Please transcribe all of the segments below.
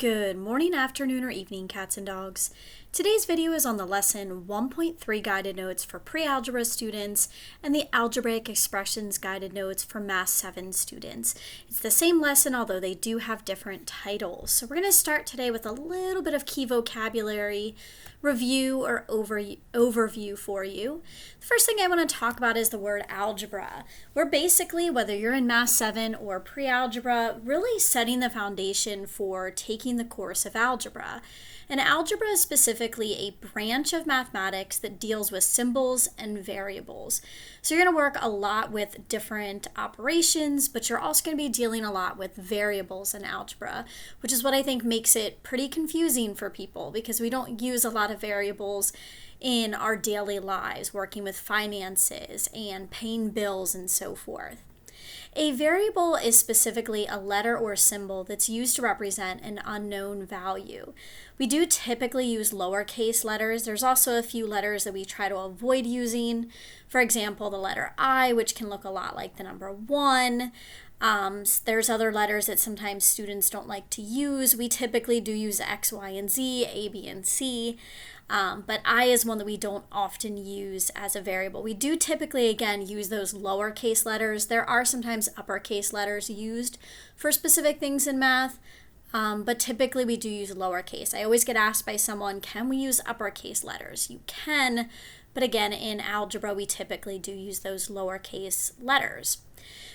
Good morning, afternoon, or evening, cats and dogs. Today's video is on the lesson 1.3 guided notes for pre-algebra students and the Algebraic Expressions guided notes for Math 7 students. It's the same lesson, although they do have different titles. So we're going to start today with a little bit of key vocabulary review or overview for you. The first thing I want to talk about is the word algebra. We're basically, whether you're in Math 7 or pre-algebra, really setting the foundation for taking the course of algebra. And algebra is specifically a branch of mathematics that deals with symbols and variables. So you're going to work a lot with different operations, but you're also going to be dealing a lot with variables in algebra, which is what I think makes it pretty confusing for people because we don't use a lot of variables in our daily lives, working with finances and paying bills and so forth. A variable is specifically a letter or symbol that's used to represent an unknown value. We do typically use lowercase letters. There's also a few letters that we try to avoid using. For example, the letter I, which can look a lot like the number 1. There's other letters that sometimes students don't like to use. We typically do use X, Y, and Z, A, B, and C. But I is one that we don't often use as a variable. We do typically, again, use those lowercase letters. There are sometimes uppercase letters used for specific things in math, but typically we do use lowercase. I always get asked by someone, can we use uppercase letters? You can, but again, in algebra, we typically do use those lowercase letters.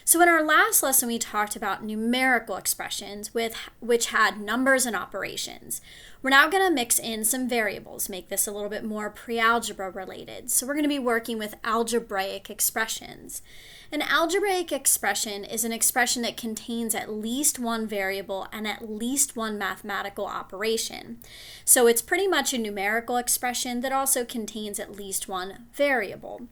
So in our last lesson, we talked about numerical expressions which had numbers and operations. We're now going to mix in some variables, make this a little bit more pre-algebra related. So we're going to be working with algebraic expressions. An algebraic expression is an expression that contains at least one variable and at least one mathematical operation. So it's pretty much a numerical expression that also contains at least one variable.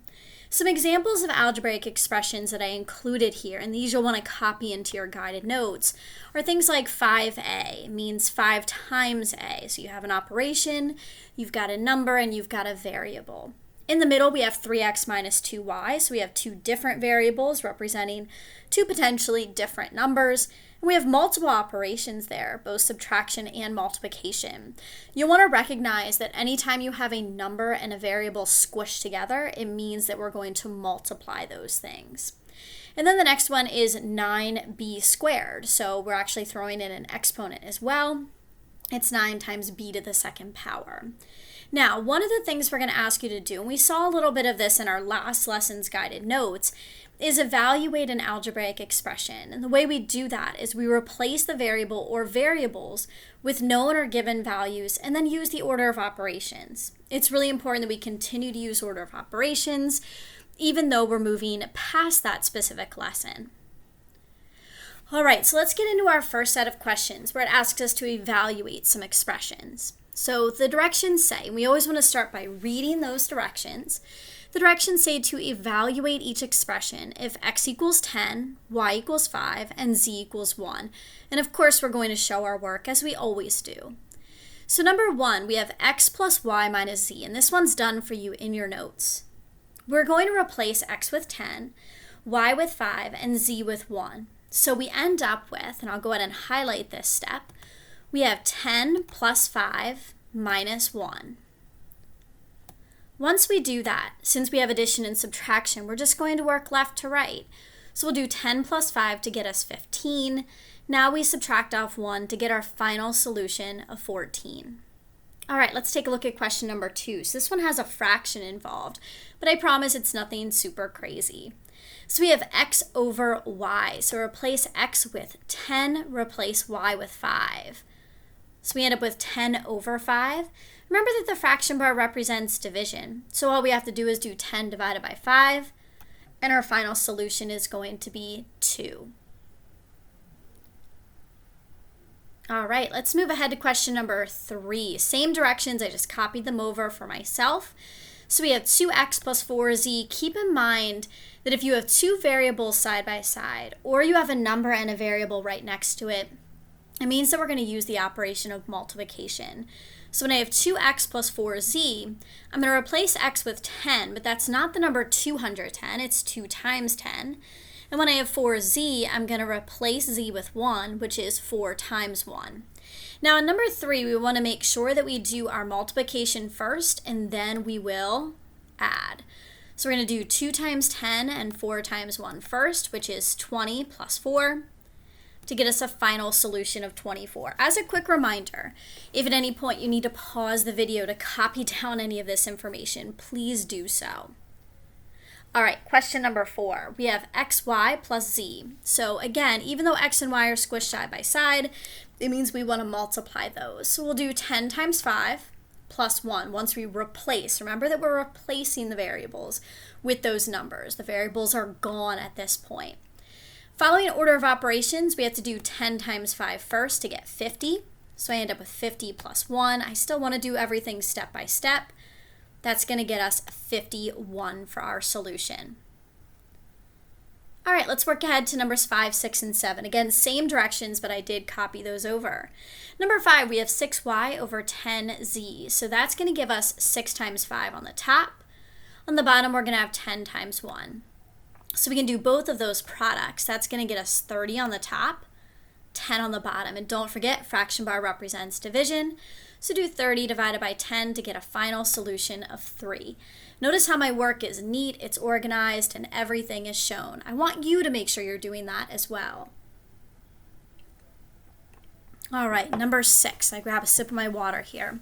Some examples of algebraic expressions that I included here, and these you'll want to copy into your guided notes, are things like 5a, means 5 times a. So you have an operation, you've got a number, and you've got a variable. In the middle, we have 3x minus 2y, so we have two different variables representing two potentially different numbers. And we have multiple operations there, both subtraction and multiplication. You'll want to recognize that anytime you have a number and a variable squished together, it means that we're going to multiply those things. And then the next one is 9b squared, so we're actually throwing in an exponent as well. It's 9 times b to the second power. Now, one of the things we're going to ask you to do, and we saw a little bit of this in our last lesson's guided notes, is evaluate an algebraic expression. And the way we do that is we replace the variable or variables with known or given values and then use the order of operations. It's really important that we continue to use order of operations even though we're moving past that specific lesson. All right, so let's get into our first set of questions where it asks us to evaluate some expressions. So the directions say, and we always want to start by reading those directions. The directions say to evaluate each expression if x equals 10, y equals 5, and z equals 1. And of course, we're going to show our work as we always do. So number 1, we have x plus y minus z, and this one's done for you in your notes. We're going to replace x with 10, y with 5, and z with 1. So we end up with, and I'll go ahead and highlight this step, we have 10 plus 5 minus 1. Once we do that, since we have addition and subtraction, we're just going to work left to right. So we'll do 10 plus 5 to get us 15. Now we subtract off 1 to get our final solution of 14. All right, let's take a look at question number 2. So this one has a fraction involved, but I promise it's nothing super crazy. So we have x over y. So replace x with 10, replace y with 5. So we end up with 10 over 5. Remember that the fraction bar represents division. So all we have to do is do 10 divided by 5, and our final solution is going to be 2. All right, let's move ahead to question number 3. Same directions, I just copied them over for myself. So we have 2x plus 4z. Keep in mind that if you have two variables side by side, or you have a number and a variable right next to it, it means that we're going to use the operation of multiplication. So when I have 2x plus 4z, I'm going to replace x with 10, but that's not the number 210, it's 2 times 10. And when I have 4z, I'm going to replace z with 1, which is 4 times 1. Now in number 3, we want to make sure that we do our multiplication first, and then we will add. So we're going to do 2 times 10 and 4 times 1 first, which is 20 plus 4, to get us a final solution of 24. As a quick reminder, if at any point you need to pause the video to copy down any of this information, please do so. All right, question number 4. We have xy plus z. So again, even though x and y are squished side by side, it means we want to multiply those. So we'll do 10 times 5 plus 1 once we replace. Remember that we're replacing the variables with those numbers. The variables are gone at this point. Following order of operations, we have to do 10 times 5 first to get 50. So I end up with 50 plus 1. I still want to do everything step by step. That's going to get us 51 for our solution. All right, let's work ahead to numbers 5, 6, and 7. Again, same directions, but I did copy those over. Number 5, we have 6y over 10z. So that's going to give us 6 times 5 on the top. On the bottom, we're going to have 10 times 1. So we can do both of those products. That's going to get us 30 on the top, 10 on the bottom. And don't forget, fraction bar represents division. So do 30 divided by 10 to get a final solution of 3. Notice how my work is neat, it's organized, and everything is shown. I want you to make sure you're doing that as well. All right, number 6. I grab a sip of my water here.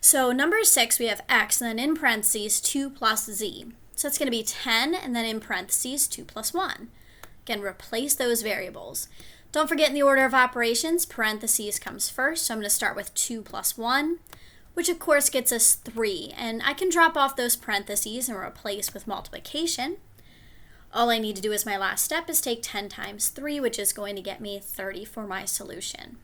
So number 6, we have x, and then in parentheses, 2 plus z. So it's going to be 10, and then in parentheses, 2 plus 1. Again, replace those variables. Don't forget in the order of operations, parentheses comes first. So I'm going to start with 2 plus 1, which of course gets us 3. And I can drop off those parentheses and replace with multiplication. All I need to do as my last step is take 10 times 3, which is going to get me 30 for my solution.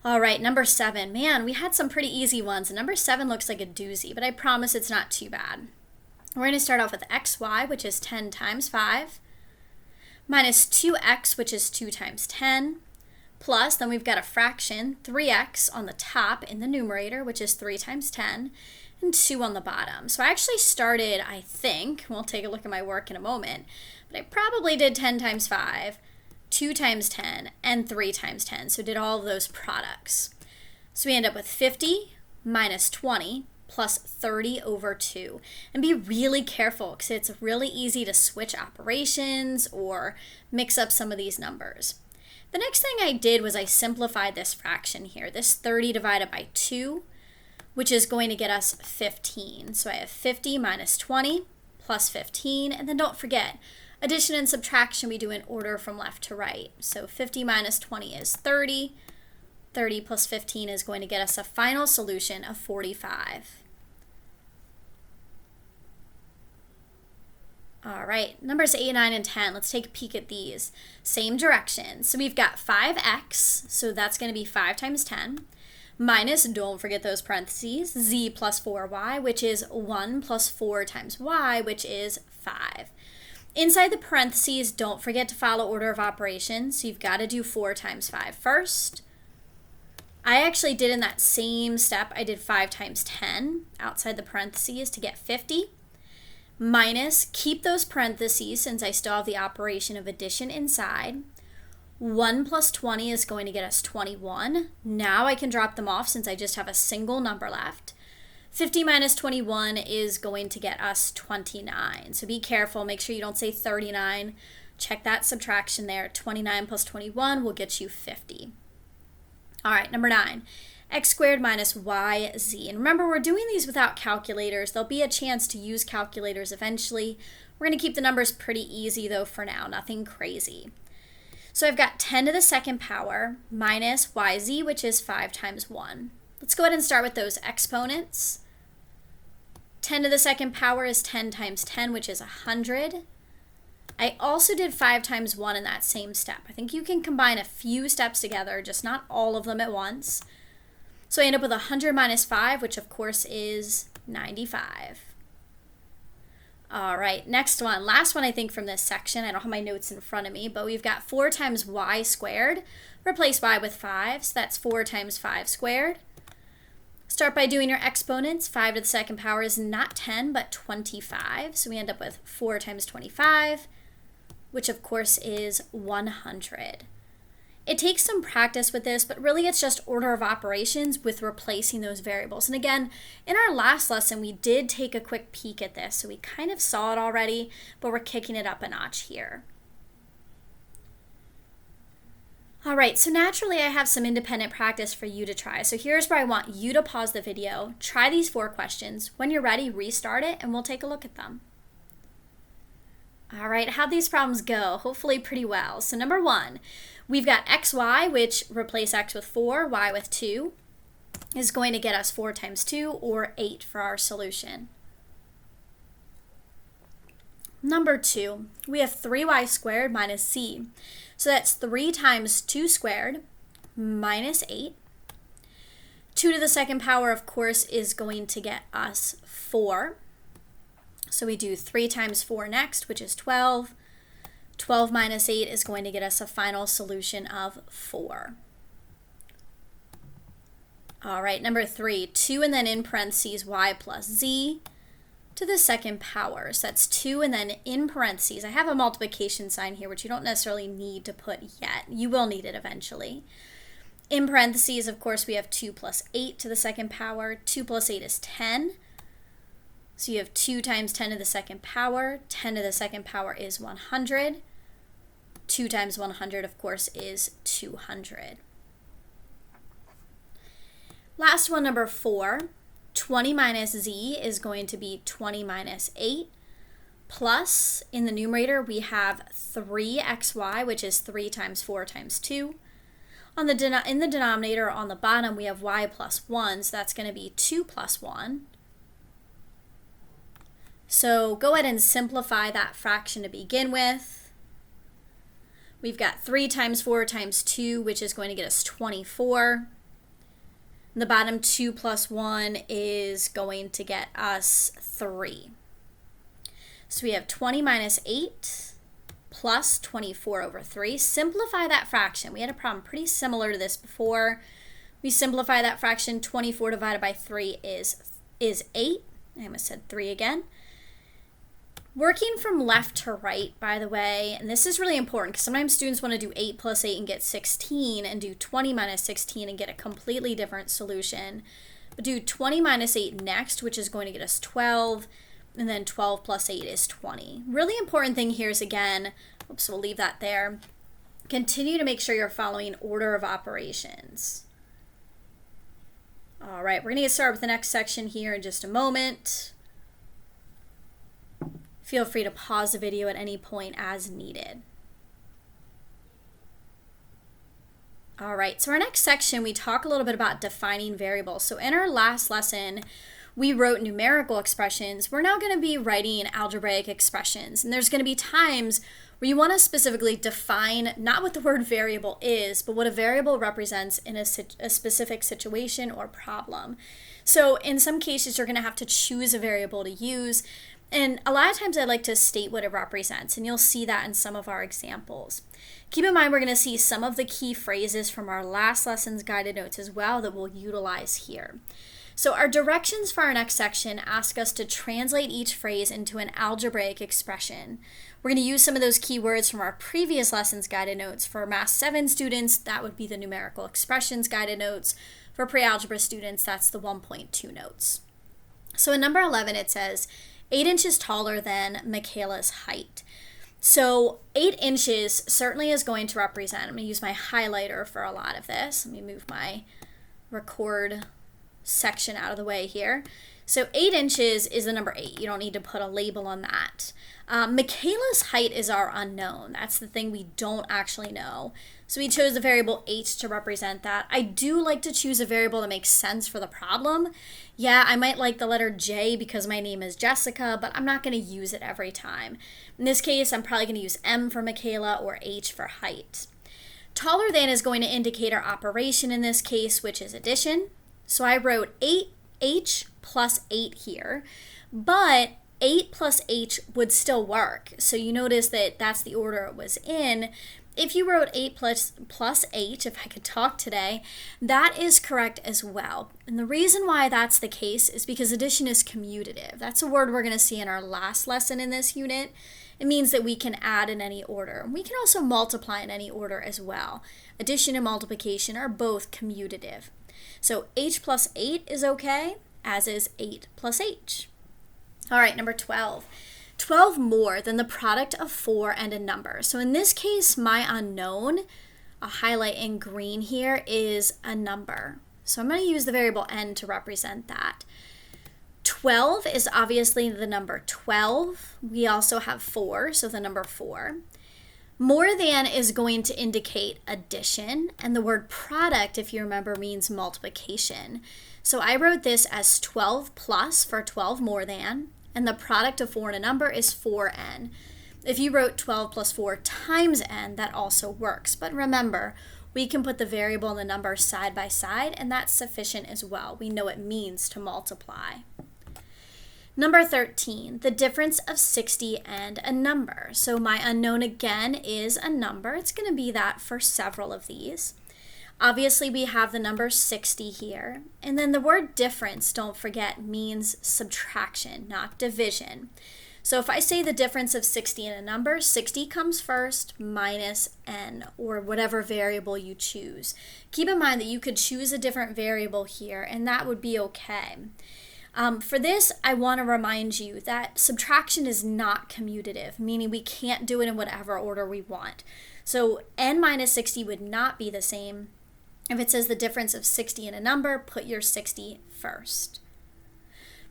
All right, number 7. Man, we had some pretty easy ones. And number 7 looks like a doozy, but I promise it's not too bad. We're going to start off with xy, which is 10 times 5. Minus 2x, which is 2 times 10, plus, then we've got a fraction, 3x on the top in the numerator, which is 3 times 10, and 2 on the bottom. So I actually started, I think, we'll take a look at my work in a moment, but I probably did 10 times 5, 2 times 10, and 3 times 10, so did all of those products. So we end up with 50 minus 20, plus 30 over 2. And be really careful because it's really easy to switch operations or mix up some of these numbers. The next thing I did was I simplified this fraction here, this 30 divided by 2, which is going to get us 15. So I have 50 minus 20 plus 15, and then don't forget, addition and subtraction we do in order from left to right. So 50 minus 20 is 30. 30 plus 15 is going to get us a final solution of 45. All right, numbers 8, 9, and 10. Let's take a peek at these. Same direction. So we've got 5x, so that's going to be 5 times 10, minus, don't forget those parentheses, z plus 4y, which is 1 plus 4 times y, which is 5. Inside the parentheses, don't forget to follow order of operations. So you've got to do 4 times 5 first. I actually did in that same step, I did 5 times 10 outside the parentheses to get 50. Minus, keep those parentheses since I still have the operation of addition inside. 1 plus 20 is going to get us 21. Now I can drop them off since I just have a single number left. 50 minus 21 is going to get us 29. So be careful, make sure you don't say 39. Check that subtraction there. 29 plus 21 will get you 50. All right, number 9. X squared minus yz. And remember, we're doing these without calculators. There'll be a chance to use calculators eventually. We're going to keep the numbers pretty easy, though, for now. Nothing crazy. So I've got 10 to the second power minus yz, which is 5 times 1. Let's go ahead and start with those exponents. 10 to the second power is 10 times 10, which is 100. I also did 5 times 1 in that same step. I think you can combine a few steps together, just not all of them at once. So I end up with 100 minus 5, which of course is 95. All right, next one. Last one I think from this section. I don't have my notes in front of me, but we've got 4 times y squared. Replace y with 5, so that's 4 times 5 squared. Start by doing your exponents. 5 to the second power is not 10, but 25. So we end up with 4 times 25. which of course is 100. It takes some practice with this, but really it's just order of operations with replacing those variables. And again, in our last lesson, we did take a quick peek at this, so we kind of saw it already, but we're kicking it up a notch here. All right, so naturally I have some independent practice for you to try. So here's where I want you to pause the video, try these 4 questions. When you're ready, restart it and we'll take a look at them. All right, how'd these problems go? Hopefully pretty well. So number 1, we've got xy, which replace x with 4, y with 2, is going to get us 4 times 2, or 8 for our solution. Number 2, we have 3y squared minus z. So that's 3 times 2 squared minus 8. 2 to the second power, of course, is going to get us 4. So we do 3 times 4 next, which is 12. 12 minus 8 is going to get us a final solution of 4. All right, number 3, 2 and then in parentheses y plus z to the second power. So that's 2 and then in parentheses. I have a multiplication sign here, which you don't necessarily need to put yet. You will need it eventually. In parentheses, of course, we have 2 plus 8 to the second power. 2 plus 8 is 10. So you have 2 times 10 to the second power. 10 to the second power is 100. 2 times 100, of course, is 200. Last one, number 4. 20 minus z is going to be 20 minus 8. Plus, in the numerator, we have 3xy, which is 3 times 4 times 2. In the denominator, on the bottom, we have y plus 1, so that's going to be 2 plus 1. So go ahead and simplify that fraction to begin with. We've got 3 times 4 times 2, which is going to get us 24. In the bottom, 2 plus 1 is going to get us 3. So we have 20 minus 8 plus 24 over 3. Simplify that fraction. We had a problem pretty similar to this before. We simplify that fraction. 24 divided by 3 is 8. I almost said 3 again. Working from left to right, by the way, and this is really important because sometimes students want to do 8 plus 8 and get 16 and do 20 minus 16 and get a completely different solution. But do 20 minus 8 next, which is going to get us 12, and then 12 plus 8 is 20. Really important thing here is, again, oops, we'll leave that there. Continue to make sure you're following order of operations. All right, we're going to get started with the next section here in just a moment. Feel free to pause the video at any point as needed. All right, so our next section, we talk a little bit about defining variables. So in our last lesson, we wrote numerical expressions. We're now going to be writing algebraic expressions. And there's going to be times where you want to specifically define not what the word variable is, but what a variable represents in a specific situation or problem. So in some cases, you're going to have to choose a variable to use. And a lot of times I like to state what it represents, and you'll see that in some of our examples. Keep in mind we're going to see some of the key phrases from our last lesson's guided notes as well that we'll utilize here. So our directions for our next section ask us to translate each phrase into an algebraic expression. We're going to use some of those keywords from our previous lesson's guided notes. For Math 7 students, that would be the numerical expressions guided notes. For pre-algebra students, that's the 1.2 notes. So in number 11, it says, 8 inches taller than Michaela's height. So 8 inches certainly is going to represent, I'm going to use my highlighter for a lot of this. Let me move my record section out of the way here. So 8 inches is the number 8. You don't need to put a label on that. Michaela's height is our unknown. That's the thing we don't actually know. So we chose the variable h to represent that. I do like to choose a variable that makes sense for the problem. Yeah, I might like the letter J because my name is Jessica, but I'm not going to use it every time. In this case, I'm probably going to use M for Michaela or H for height. Taller than is going to indicate our operation in this case, which is addition. So I wrote 8h plus 8 here, but 8 plus h would still work. So you notice that that's the order it was in. If you wrote 8 plus h, if I could talk today, that is correct as well. And the reason why that's the case is because addition is commutative. That's a word we're going to see in our last lesson in this unit. It means that we can add in any order. We can also multiply in any order as well. Addition and multiplication are both commutative. So h plus 8 is okay, as is 8 plus h. All right, number 12. 12 more than the product of 4 and a number. So in this case, my unknown, I'll highlight in green here, is a number. So I'm going to use the variable n to represent that. 12 is obviously the number 12. We also have 4, so the number 4. More than is going to indicate addition, and the word product, if you remember, means multiplication. So I wrote this as 12 plus for 12 more than, and the product of 4 and a number is 4n. If you wrote 12 plus 4 times n, that also works. But remember, we can put the variable and the number side by side, and that's sufficient as well. We know it means to multiply. Number 13, the difference of 60 and a number. So my unknown again is a number. It's going to be that for several of these. Obviously, we have the number 60 here. And then the word difference, don't forget, means subtraction, not division. So if I say the difference of 60 and a number, 60 comes first minus n, or whatever variable you choose. Keep in mind that you could choose a different variable here, and that would be okay. For this, I want to remind you that subtraction is not commutative, meaning we can't do it in whatever order we want. So n minus 60 would not be the same. If it says the difference of 60 and a number, put your 60 first.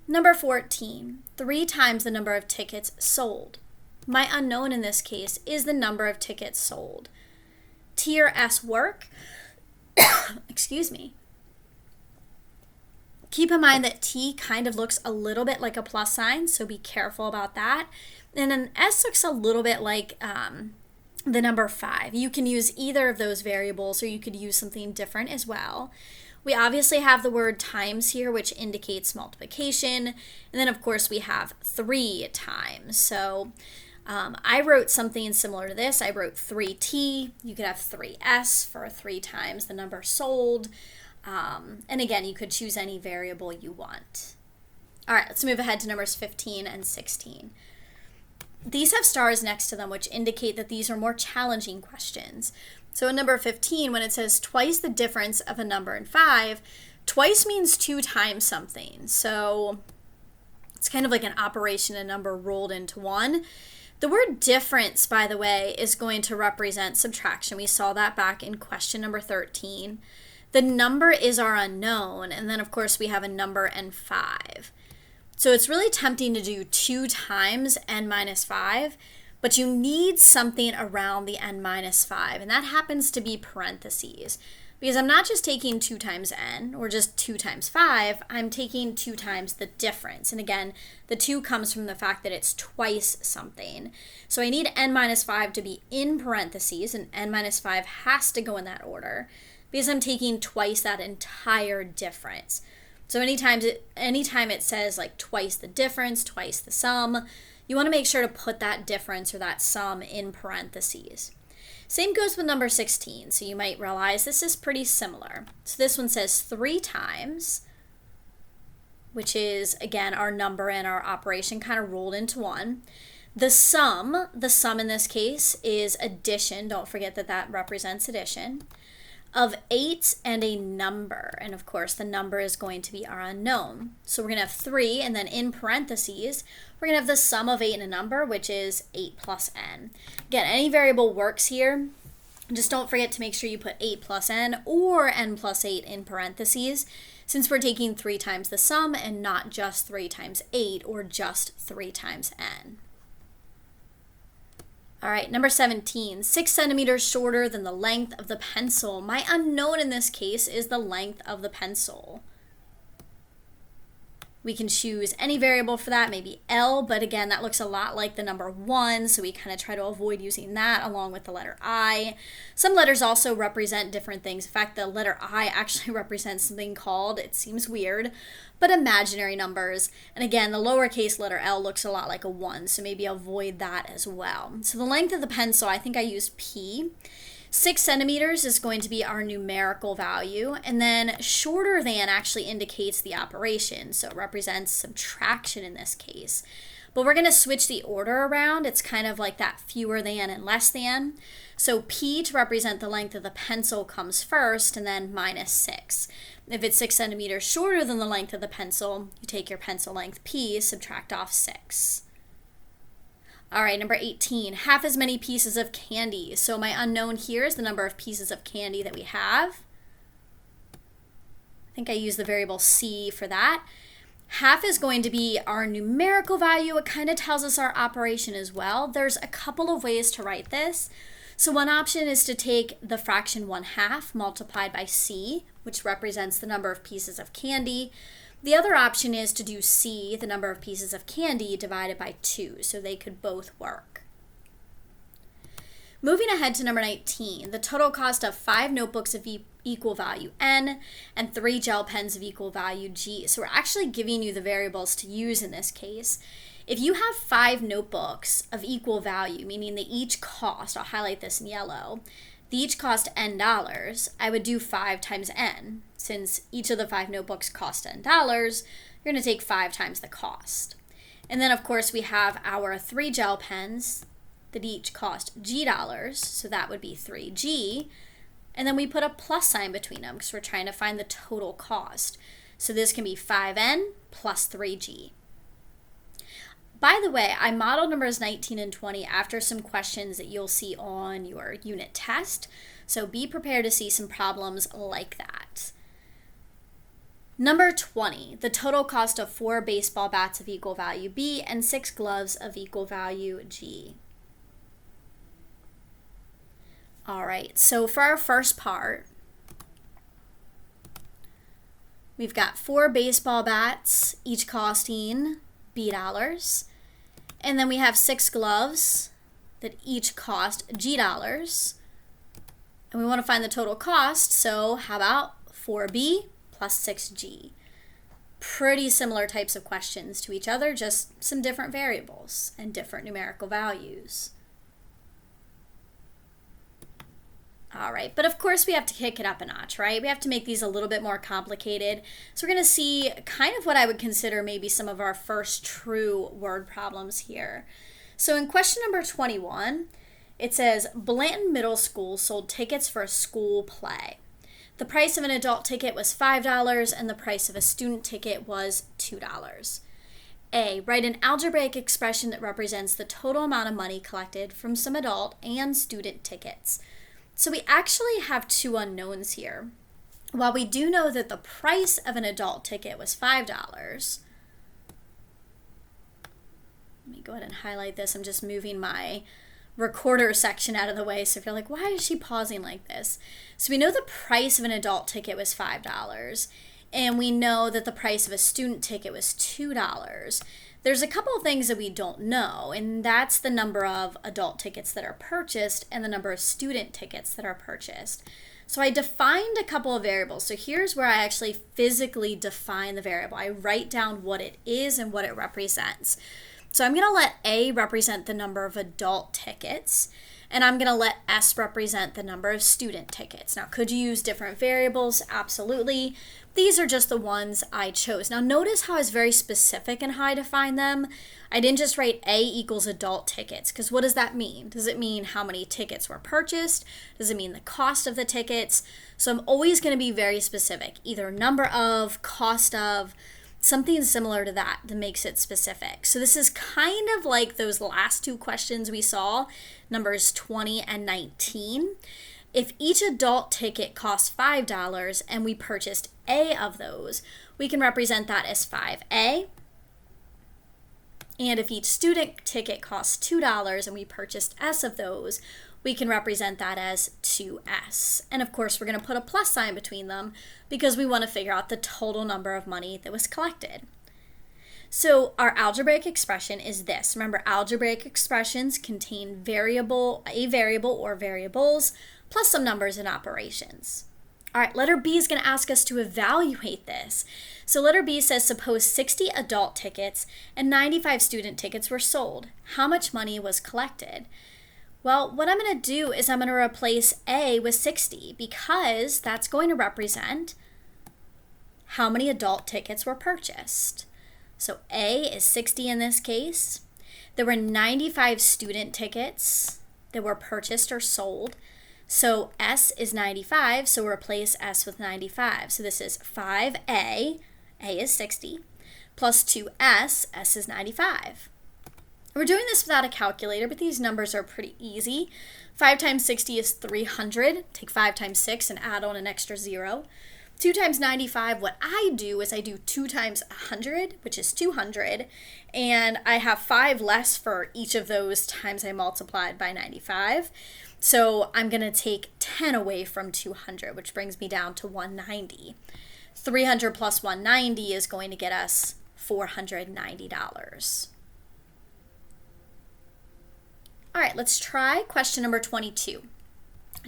Number 14, 3 times the number of tickets sold. My unknown in this case is the number of tickets sold. T or S work. Excuse me. Keep in mind that T kind of looks a little bit like a plus sign, so be careful about that. And then S looks a little bit like the number 5. You can use either of those variables, or you could use something different as well. We obviously have the word times here, which indicates multiplication. And then, of course, we have 3 times. So I wrote something similar to this. I wrote 3t. You could have 3s for 3 times the number sold. And again, you could choose any variable you want. All right, let's move ahead to numbers 15 and 16. These have stars next to them, which indicate that these are more challenging questions. So in number 15, when it says twice the difference of a number and 5, twice means 2 times something. So it's kind of like an operation, a number rolled into one. The word difference, by the way, is going to represent subtraction. We saw that back in question number 13. The number is our unknown, and then of course we have a number and 5. So it's really tempting to do 2 times n minus 5, but you need something around the n minus 5, and that happens to be parentheses. Because I'm not just taking 2 times n, or just 2 times 5, I'm taking 2 times the difference. And again, the 2 comes from the fact that it's twice something. So I need n minus 5 to be in parentheses, and n minus 5 has to go in that order, because I'm taking twice that entire difference. So anytime it says like twice the difference, twice the sum, you want to make sure to put that difference or that sum in parentheses. Same goes with number 16. So you might realize this is pretty similar. So this one says 3 times, which is, again, our number and our operation kind of rolled into one. The sum in this case is addition. Don't forget that that represents addition. Of 8 and a number, and of course the number is going to be our unknown. So we're going to have 3, and then in parentheses, we're going to have the sum of 8 and a number, which is 8 plus n. Again, any variable works here. Just don't forget to make sure you put 8 plus n or n plus 8 in parentheses, since we're taking 3 times the sum and not just 3 times 8 or just 3 times n. All right, number 17, 6 centimeters shorter than the length of the pencil. My unknown in this case is the length of the pencil. We can choose any variable for that, maybe L, but again, that looks a lot like the number 1, so we kind of try to avoid using that along with the letter I. Some letters also represent different things. In fact, the letter I actually represents something called, it seems weird, but imaginary numbers. And again, the lowercase letter L looks a lot like a 1, so maybe avoid that as well. So the length of the pencil, I think I used P. 6 centimeters is going to be our numerical value, and then shorter than actually indicates the operation, so it represents subtraction in this case. but we're going to switch the order around. It's kind of like that fewer than and less than. So P to represent the length of the pencil comes first, and then minus 6. If it's 6 centimeters shorter than the length of the pencil, you take your pencil length P, subtract off 6. All right, number 18, half as many pieces of candy. So my unknown here is the number of pieces of candy that we have. I think I use the variable C for that. Half is going to be our numerical value. It kind of tells us our operation as well. There's a couple of ways to write this. So one option is to take the fraction 1/2 multiplied by C, which represents the number of pieces of candy. The other option is to do C, the number of pieces of candy, divided by 2, so they could both work. Moving ahead to number 19, the total cost of 5 notebooks of equal value N and 3 gel pens of equal value G. So we're actually giving you the variables to use in this case. If you have 5 notebooks of equal value, meaning they each cost, I'll highlight this in yellow, they each cost $N, I would do 5 times N. Since each of the 5 notebooks cost $N, you're going to take 5 times the cost. And then, of course, we have our 3 gel pens that each cost G dollars, so that would be 3G. And then we put a plus sign between them because we're trying to find the total cost. So this can be 5N plus 3G. By the way, I modeled numbers 19 and 20 after some questions that you'll see on your unit test. So be prepared to see some problems like that. Number 20, the total cost of 4 baseball bats of equal value B and 6 gloves of equal value G. All right, so for our first part, we've got 4 baseball bats, each costing B dollars. And then we have 6 gloves that each cost G dollars. And we want to find the total cost, so how about 4B plus 6G? Pretty similar types of questions to each other, just some different variables and different numerical values. All right, but of course we have to kick it up a notch, right? We have to make these a little bit more complicated. So we're going to see kind of what I would consider maybe some of our first true word problems here. So in question number 21, it says, Blanton Middle School sold tickets for a school play. The price of an adult ticket was $5 and the price of a student ticket was $2. A, write an algebraic expression that represents the total amount of money collected from some adult and student tickets. So we actually have 2 unknowns here. While we do know that the price of an adult ticket was $5, let me go ahead and highlight this. I'm just moving my recorder section out of the way. So if you're like, why is she pausing like this? So we know the price of an adult ticket was $5, and we know that the price of a student ticket was $2. There's a couple of things that we don't know, and that's the number of adult tickets that are purchased and the number of student tickets that are purchased. So I defined a couple of variables. So here's where I actually physically define the variable. I write down what it is and what it represents. So I'm going to let A represent the number of adult tickets, and I'm going to let S represent the number of student tickets. Now, could you use different variables? Absolutely. These are just the ones I chose. Now, notice how I was very specific in how I define them. I didn't just write A equals adult tickets, because what does that mean? Does it mean how many tickets were purchased? Does it mean the cost of the tickets? So I'm always going to be very specific, either number of, cost of, something similar to that makes it specific. So this is kind of like those last 2 questions we saw, numbers 20 and 19. If each adult ticket costs $5 and we purchased A of those, we can represent that as 5A. And if each student ticket costs $2 and we purchased S of those, we can represent that as 2S. And of course, we're going to put a plus sign between them because we want to figure out the total number of money that was collected. So our algebraic expression is this. Remember, algebraic expressions contain a variable or variables plus some numbers and operations. All right, letter B is going to ask us to evaluate this. So letter B says, suppose 60 adult tickets and 95 student tickets were sold. How much money was collected? Well, what I'm going to do is I'm going to replace A with 60 because that's going to represent how many adult tickets were purchased. So A is 60 in this case. There were 95 student tickets that were purchased or sold. So S is 95, so we'll replace S with 95. So this is 5A, A is 60, plus 2S, S is 95. We're doing this without a calculator, but these numbers are pretty easy. 5 times 60 is 300. Take 5 times 6 and add on an extra 0. 2 times 95, what I do is I do 2 times 100, which is 200, and I have 5 less for each of those times I multiplied by 95. So I'm going to take 10 away from 200, which brings me down to 190. 300 plus 190 is going to get us $490. All right, let's try question number 22.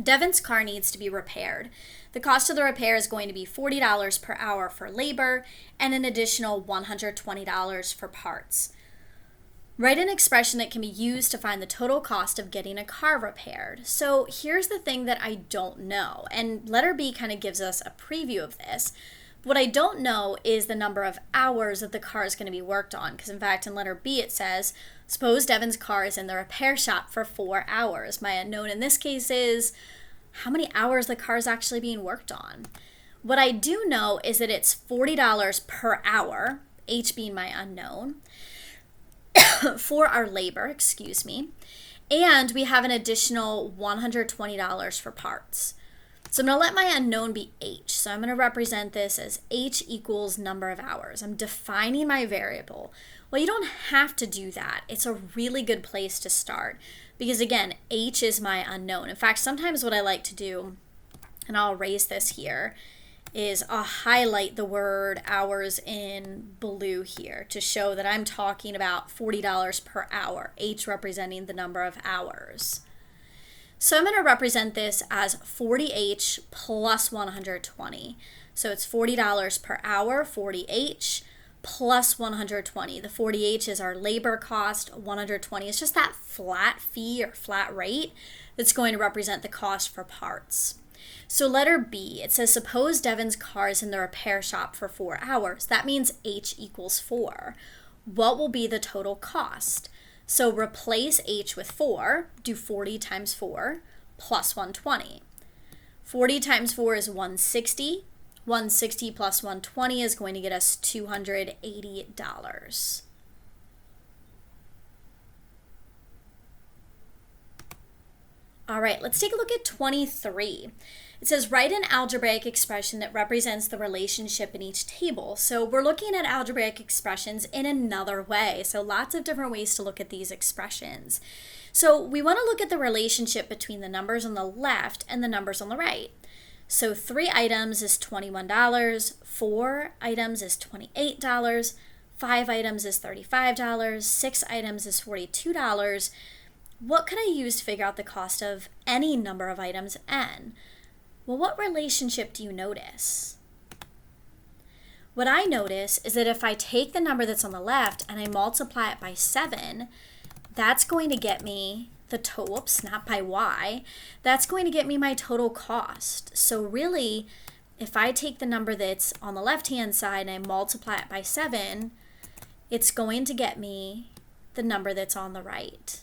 Devin's car needs to be repaired. The cost of the repair is going to be $40 per hour for labor and an additional $120 for parts. Write an expression that can be used to find the total cost of getting a car repaired. So here's the thing that I don't know, and letter B kind of gives us a preview of this. What I don't know is the number of hours that the car is going to be worked on, because in fact in letter B it says, suppose Devin's car is in the repair shop for 4 hours. My unknown in this case is how many hours the car is actually being worked on. What I do know is that it's $40 per hour, H being my unknown, for our labor, and we have an additional $120 for parts. So I'm going to let my unknown be H. So I'm going to represent this as H equals number of hours. I'm defining my variable. Well, you don't have to do that. It's a really good place to start because, again, H is my unknown. In fact, sometimes what I like to do, and I'll erase this here, is I'll highlight the word hours in blue here to show that I'm talking about $40 per hour, H representing the number of hours. So I'm going to represent this as 40H plus 120. So it's $40 per hour, 40H plus 120. The 40H is our labor cost, 120 is just that flat fee or flat rate that's going to represent the cost for parts. So letter B, it says, suppose Devin's car is in the repair shop for 4 hours. That means H equals 4. What will be the total cost? So replace H with 4, do 40 times 4 plus 120. 40 times 4 is 160. 160 plus 120 is going to get us $280. All right, let's take a look at 23. It says, write an algebraic expression that represents the relationship in each table. So we're looking at algebraic expressions in another way. So lots of different ways to look at these expressions. So we want to look at the relationship between the numbers on the left and the numbers on the right. So 3 items is $21, 4 items is $28, 5 items is $35, 6 items is $42. What can I use to figure out the cost of any number of items, n? Well, what relationship do you notice? What I notice is that if I take the number that's on the left and I multiply it by 7, that's going to get me the total, not by y, that's going to get me my total cost. So really, if I take the number that's on the left-hand side and I multiply it by 7, it's going to get me the number that's on the right.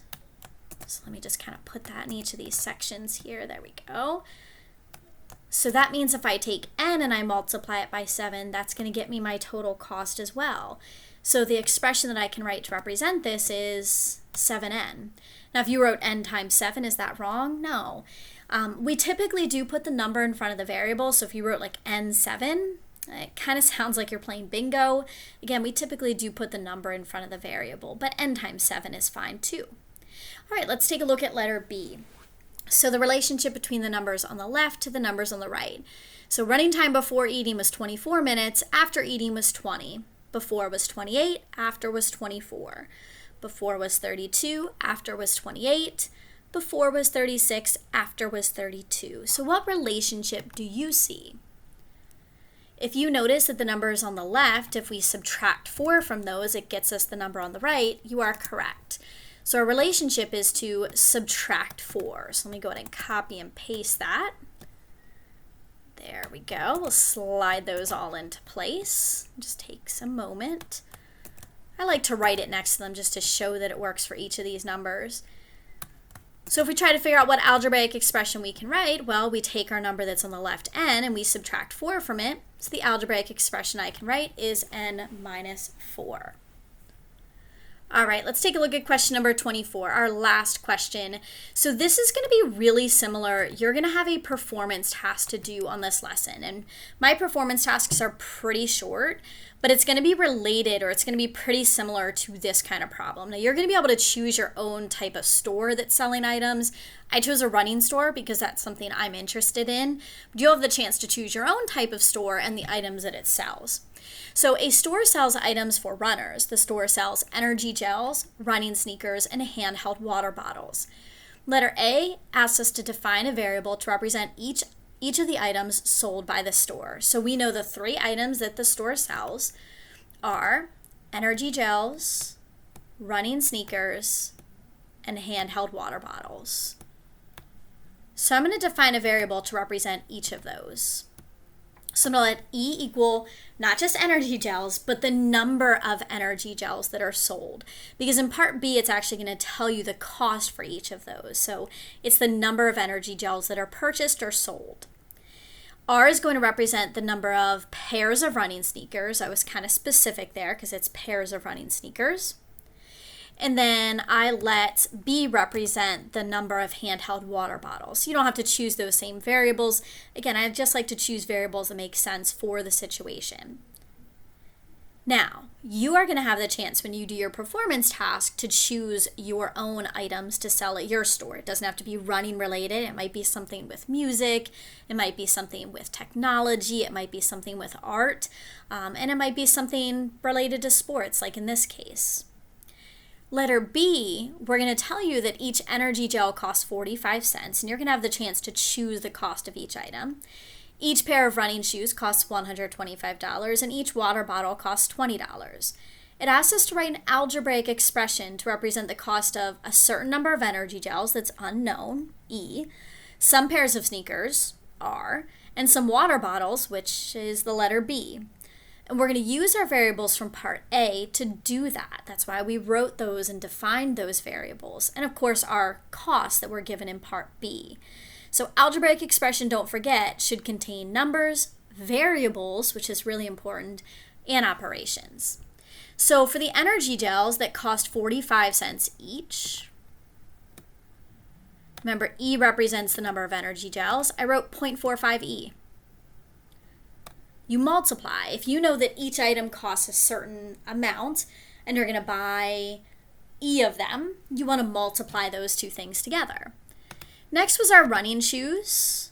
So let me just kind of put that in each of these sections here. There we go. So that means if I take n and I multiply it by 7, that's going to get me my total cost as well. So the expression that I can write to represent this is 7n. Now if you wrote n times 7, is that wrong? No. We typically do put the number in front of the variable. So if you wrote like n7, it kind of sounds like you're playing bingo. Again, we typically do put the number in front of the variable, but n times 7 is fine too. All right, let's take a look at letter B. So the relationship between the numbers on the left to the numbers on the right. So running time before eating was 24 minutes, after eating was 20. Before was 28, after was 24. Before was 32, after was 28. Before was 36, after was 32. So what relationship do you see? If you notice that the numbers on the left, if we subtract 4 from those, it gets us the number on the right, you are correct. So our relationship is to subtract 4. So let me go ahead and copy and paste that. There we go. We'll slide those all into place. Just takes a moment. I like to write it next to them just to show that it works for each of these numbers. So if we try to figure out what algebraic expression we can write, well, we take our number that's on the left, n, and we subtract 4 from it. So the algebraic expression I can write is n minus 4. All right, let's take a look at question number 24, our last question. So this is going to be really similar. You're going to have a performance task to do on this lesson. And my performance tasks are pretty short, but it's going to be related, or it's going to be pretty similar to this kind of problem. Now, you're going to be able to choose your own type of store that's selling items. I chose a running store because that's something I'm interested in. You'll have the chance to choose your own type of store and the items that it sells. So a store sells items for runners. The store sells energy gels, running sneakers, and handheld water bottles. Letter A asks us to define a variable to represent each of the items sold by the store. So we know the 3 items that the store sells are energy gels, running sneakers, and handheld water bottles. So I'm going to define a variable to represent each of those. So I'm going to let E equal not just energy gels, but the number of energy gels that are sold. Because in part B, it's actually going to tell you the cost for each of those. So it's the number of energy gels that are purchased or sold. R is going to represent the number of pairs of running sneakers. I was kind of specific there because it's pairs of running sneakers. And then I let B represent the number of handheld water bottles. You don't have to choose those same variables. Again, I just like to choose variables that make sense for the situation. Now, you are going to have the chance when you do your performance task to choose your own items to sell at your store. It doesn't have to be running related. It might be something with music. It might be something with technology. It might be something with art. And it might be something related to sports, like in this case. Letter B, we're going to tell you that each energy gel costs 45 cents, and you're going to have the chance to choose the cost of each item. Each pair of running shoes costs $125, and each water bottle costs $20. It asks us to write an algebraic expression to represent the cost of a certain number of energy gels that's unknown, E, some pairs of sneakers, R, and some water bottles, which is the letter B. And we're going to use our variables from part A to do that. That's why we wrote those and defined those variables. And of course, our costs that were given in part B. So algebraic expression, don't forget, should contain numbers, variables, which is really important, and operations. So for the energy gels that cost 45 cents each, remember E represents the number of energy gels, I wrote 0.45E. You multiply. If you know that each item costs a certain amount and you're going to buy E of them, you want to multiply those two things together. Next was our running shoes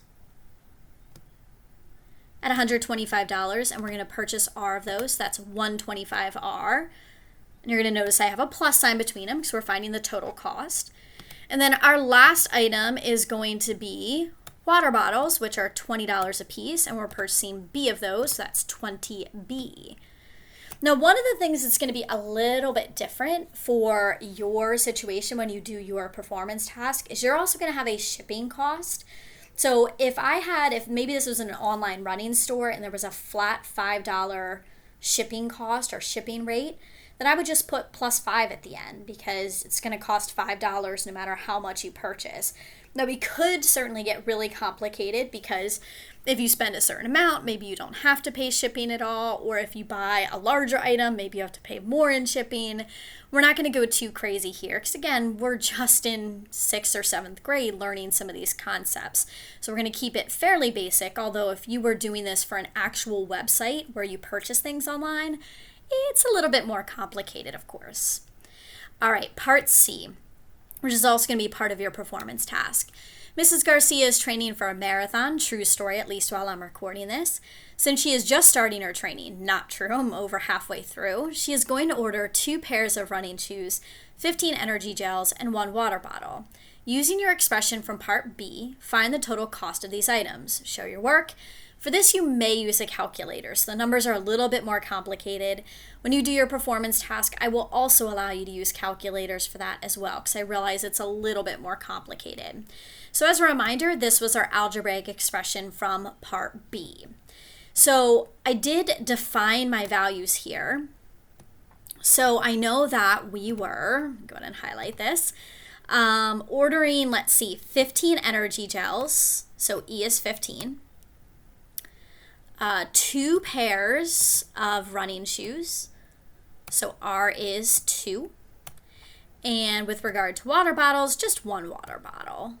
at $125, and we're going to purchase R of those. That's 125R. And you're going to notice I have a plus sign between them because we're finding the total cost. And then our last item is going to be water bottles, which are $20 a piece, and we're purchasing B of those, so that's 20B. Now, one of the things that's going to be a little bit different for your situation when you do your performance task is you're also going to have a shipping cost. So if maybe this was an online running store and there was a flat $5 shipping cost or shipping rate, then I would just put plus 5 at the end because it's going to cost $5 no matter how much you purchase. Now, we could certainly get really complicated because if you spend a certain amount, maybe you don't have to pay shipping at all, or if you buy a larger item, maybe you have to pay more in shipping. We're not going to go too crazy here because, again, we're just in 6th or 7th grade learning some of these concepts. So we're going to keep it fairly basic, although if you were doing this for an actual website where you purchase things online, it's a little bit more complicated, of course. All right, part C, which is also going to be part of your performance task. Mrs. Garcia is training for a marathon, true story, at least while I'm recording this. Since she is just starting her training, not true, I'm over halfway through, she is going to order 2 pairs of running shoes, 15 energy gels, and 1 water bottle. Using your expression from part B, find the total cost of these items. Show your work. For this, you may use a calculator, so the numbers are a little bit more complicated. When you do your performance task, I will also allow you to use calculators for that as well, because I realize it's a little bit more complicated. So as a reminder, this was our algebraic expression from part B. So I did define my values here. So I know that we were, go ahead and highlight this, ordering, let's see, 15 energy gels, so E is 15, 2 pairs of running shoes, so R is 2, and with regard to water bottles, just 1 water bottle.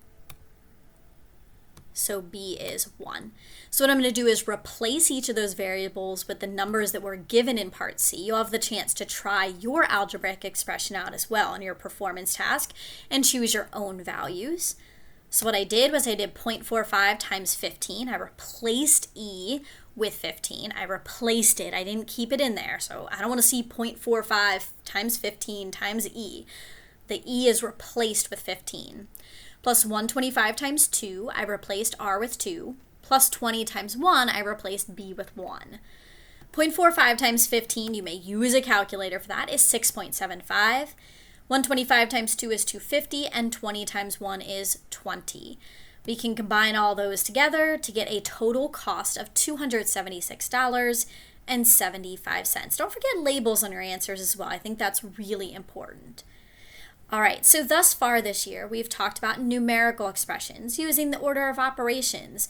So B is 1. So what I'm going to do is replace each of those variables with the numbers that were given in Part C. You'll have the chance to try your algebraic expression out as well on your performance task and choose your own values. So what I did was I did 0.45 times 15. I replaced E with 15. I replaced it. I didn't keep it in there. So I don't want to see 0.45 times 15 times E. The E is replaced with 15. Plus 125 times 2, I replaced R with 2. Plus 20 times 1, I replaced B with 1. 0.45 times 15, you may use a calculator for that, is 6.75. 125 times 2 is 250, and 20 times 1 is 20. We can combine all those together to get a total cost of $276.75. Don't forget labels on your answers as well. I think that's really important. All right, so thus far this year, we've talked about numerical expressions, using the order of operations,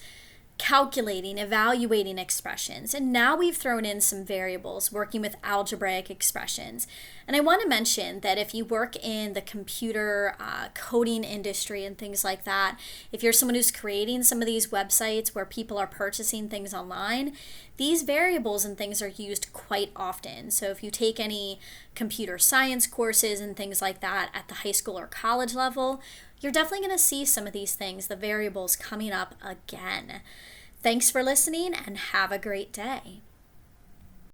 calculating, evaluating expressions, and now we've thrown in some variables working with algebraic expressions. And I want to mention that if you work in the computer coding industry and things like that, if you're someone who's creating some of these websites where people are purchasing things online, these variables and things are used quite often. So if you take any computer science courses and things like that at the high school or college level, you're definitely going to see some of these things, the variables, coming up again. Thanks for listening and have a great day.